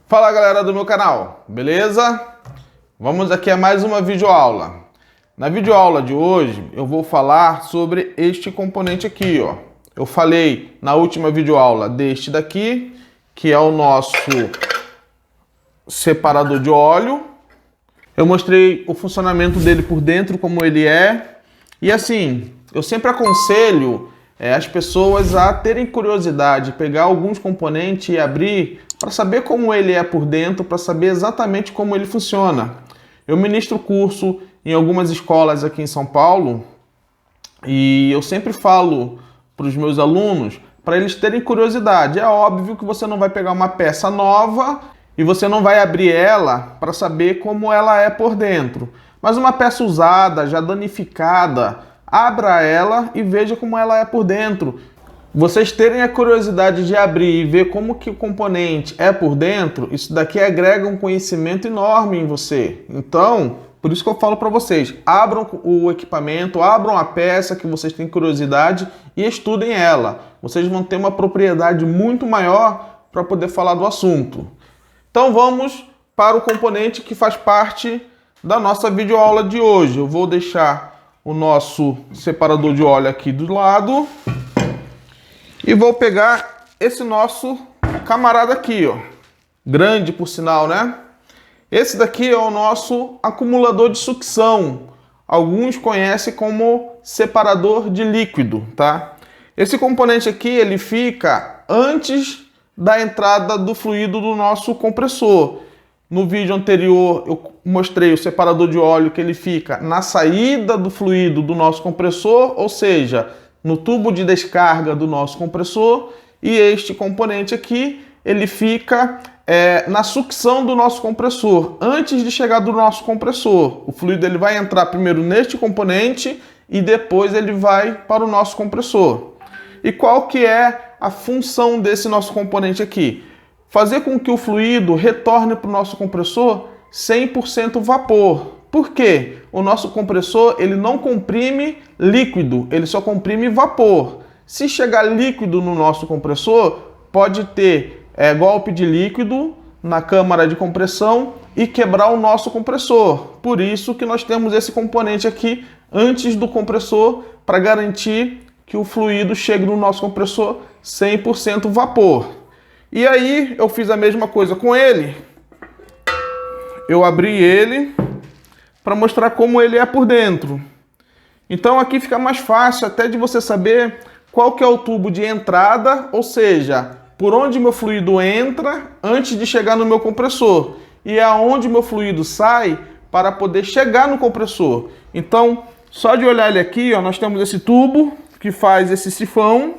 Fala galera do meu canal, beleza? Vamos aqui a mais uma videoaula. Na videoaula de hoje eu vou falar sobre este componente aqui, ó. Eu falei na última videoaula deste daqui, que é o nosso separador de óleo. Eu mostrei o funcionamento dele por dentro, como ele é. E assim, eu sempre aconselho as pessoas a terem curiosidade, pegar alguns componentes e abrir para saber como ele é por dentro, para saber exatamente como ele funciona. Eu ministro curso em algumas escolas aqui em São Paulo e eu sempre falo para os meus alunos para eles terem curiosidade. É óbvio que você não vai pegar uma peça nova e você não vai abrir ela para saber como ela é por dentro. Mas uma peça usada, já danificada, abra ela e veja como ela é por dentro. Vocês terem a curiosidade de abrir e ver como que o componente é por dentro, isso daqui agrega um conhecimento enorme em você. Então, por isso que eu falo para vocês, abram o equipamento, abram a peça que vocês têm curiosidade e estudem ela. Vocês vão ter uma propriedade muito maior para poder falar do assunto. Então vamos para o componente que faz parte da nossa videoaula de hoje. Eu vou deixar o nosso separador de óleo aqui do lado e vou pegar esse nosso camarada aqui, ó. Grande por sinal, né? Esse daqui é o nosso acumulador de sucção. Alguns conhecem como separador de líquido, tá? Esse componente aqui, ele fica antes da entrada do fluido do nosso compressor. No vídeo anterior eu mostrei o separador de óleo que ele fica na saída do fluido do nosso compressor, ou seja, no tubo de descarga do nosso compressor, e este componente aqui ele fica na sucção do nosso compressor, antes de chegar do nosso compressor. O fluido ele vai entrar primeiro neste componente e depois ele vai para o nosso compressor. E qual que é a função desse nosso componente aqui? Fazer com que o fluido retorne para o nosso compressor 100% vapor. Por quê? O nosso compressor ele não comprime líquido, ele só comprime vapor. Se chegar líquido no nosso compressor, pode ter golpe de líquido na câmara de compressão e quebrar o nosso compressor. Por isso que nós temos esse componente aqui antes do compressor para garantir que o fluido chegue no nosso compressor 100% vapor. E aí eu fiz a mesma coisa com ele. Eu abri ele para mostrar como ele é por dentro. Então aqui fica mais fácil até de você saber qual que é o tubo de entrada, ou seja, por onde meu fluido entra antes de chegar no meu compressor e aonde meu fluido sai para poder chegar no compressor. Então, só de olhar ele aqui, ó, nós temos esse tubo que faz esse sifão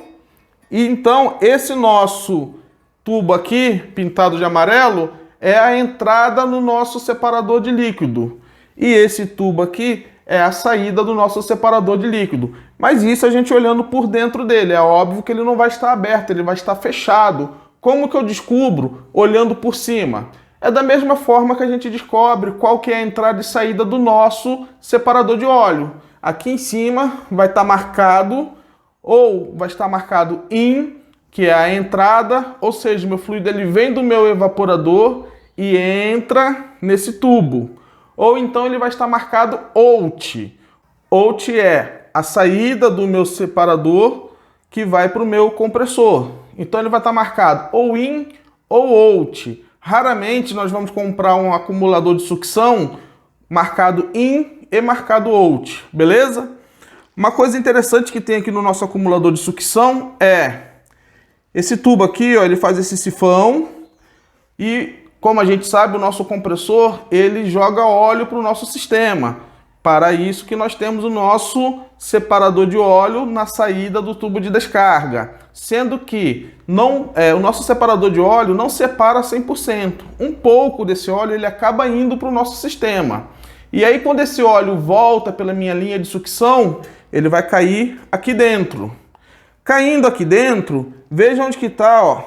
e então esse nosso tubo aqui, pintado de amarelo, é a entrada no nosso separador de líquido. E esse tubo aqui é a saída do nosso separador de líquido. Mas isso a gente olhando por dentro dele. É óbvio que ele não vai estar aberto, ele vai estar fechado. Como que eu descubro? Olhando por cima. É da mesma forma que a gente descobre qual que é a entrada e saída do nosso separador de óleo. Aqui em cima vai estar marcado, ou vai estar marcado IN, que é a entrada, ou seja, meu fluido ele vem do meu evaporador e entra nesse tubo. Ou então ele vai estar marcado OUT. OUT é a saída do meu separador que vai para o meu compressor. Então ele vai estar marcado ou IN ou OUT. Raramente nós vamos comprar um acumulador de sucção marcado IN e marcado OUT, beleza? Uma coisa interessante que tem aqui no nosso acumulador de sucção é esse tubo aqui, ó, ele faz esse sifão e, como a gente sabe, o nosso compressor ele joga óleo para o nosso sistema. Para isso que nós temos o nosso separador de óleo na saída do tubo de descarga. Sendo que o nosso separador de óleo não separa 100%. Um pouco desse óleo ele acaba indo para o nosso sistema. E aí quando esse óleo volta pela minha linha de sucção, ele vai cair aqui dentro. Caindo aqui dentro, veja onde que está, ó,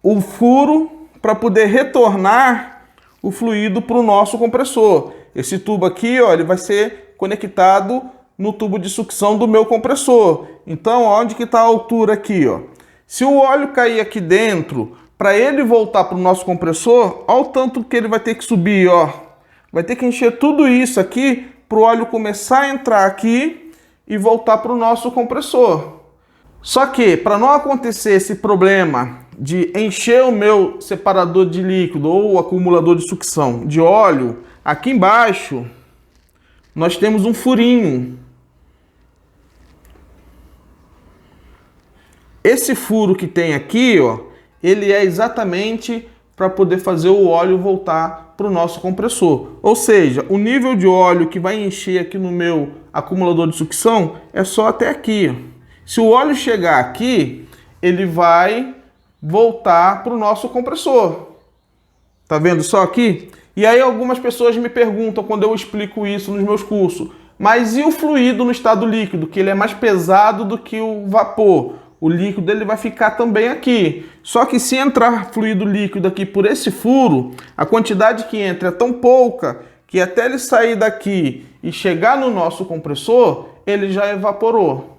o furo para poder retornar o fluido para o nosso compressor. Esse tubo aqui, ó, ele vai ser conectado no tubo de sucção do meu compressor. Então, onde que está a altura aqui, ó? Se o óleo cair aqui dentro para ele voltar para o nosso compressor, olha o tanto que ele vai ter que subir, ó. Vai ter que encher tudo isso aqui para o óleo começar a entrar aqui e voltar para o nosso compressor. Só que, para não acontecer esse problema de encher o meu separador de líquido ou acumulador de sucção de óleo, aqui embaixo nós temos um furinho. Esse furo que tem aqui, ó, ele é exatamente para poder fazer o óleo voltar para o nosso compressor. Ou seja, o nível de óleo que vai encher aqui no meu acumulador de sucção é só até aqui. Se o óleo chegar aqui, ele vai voltar para o nosso compressor. Tá vendo só aqui? E aí algumas pessoas me perguntam quando eu explico isso nos meus cursos, mas e o fluido no estado líquido, que ele é mais pesado do que o vapor? O líquido ele vai ficar também aqui. Só que se entrar fluido líquido aqui por esse furo, a quantidade que entra é tão pouca que até ele sair daqui e chegar no nosso compressor, ele já evaporou.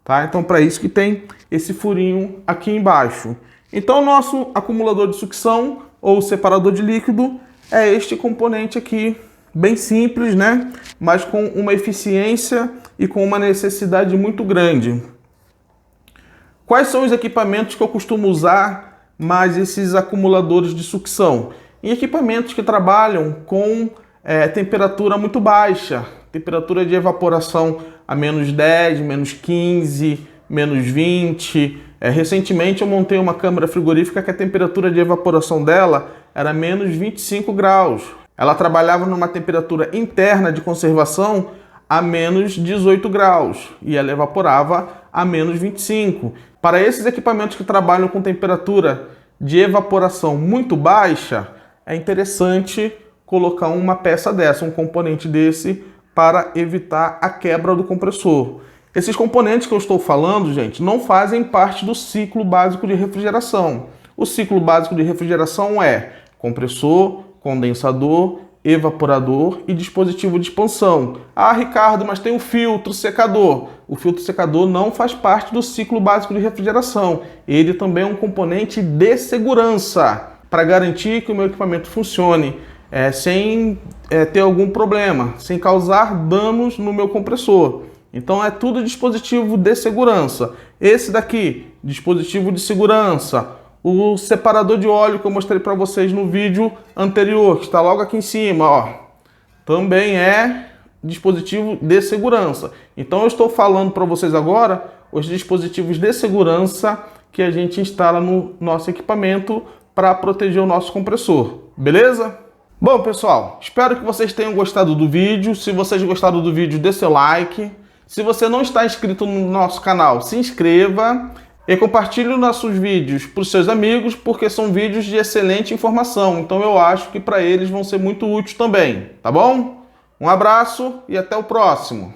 Tá? Então, para isso que tem esse furinho aqui embaixo. Então, o nosso acumulador de sucção ou separador de líquido é este componente aqui, bem simples, né? Mas com uma eficiência e com uma necessidade muito grande. Quais são os equipamentos que eu costumo usar mais esses acumuladores de sucção? Em equipamentos que trabalham com temperatura muito baixa, temperatura de evaporação a menos 10, menos 15, menos 20. Recentemente eu montei uma câmara frigorífica que a temperatura de evaporação dela era menos 25 graus. Ela trabalhava numa temperatura interna de conservação a menos 18 graus e ela evaporava a menos 25. Para esses equipamentos que trabalham com temperatura de evaporação muito baixa, é interessante colocar uma peça dessa, um componente desse, para evitar a quebra do compressor. Esses componentes que eu estou falando, gente, não fazem parte do ciclo básico de refrigeração. O ciclo básico de refrigeração é compressor, condensador, evaporador e dispositivo de expansão. Ah, Ricardo, mas tem o filtro secador. O filtro secador não faz parte do ciclo básico de refrigeração. Ele também é um componente de segurança para garantir que o meu equipamento funcione sem ter algum problema, sem causar danos no meu compressor. Então é tudo dispositivo de segurança. Esse daqui, dispositivo de segurança. O separador de óleo que eu mostrei para vocês no vídeo anterior, que está logo aqui em cima, ó, também é dispositivo de segurança. Então eu estou falando para vocês agora os dispositivos de segurança que a gente instala no nosso equipamento para proteger o nosso compressor, beleza? Bom, pessoal, espero que vocês tenham gostado do vídeo. Se vocês gostaram do vídeo, dê seu like. Se você não está inscrito no nosso canal, se inscreva. E compartilhe os nossos vídeos para os seus amigos, porque são vídeos de excelente informação. Então eu acho que para eles vão ser muito úteis também, tá bom? Um abraço e até o próximo.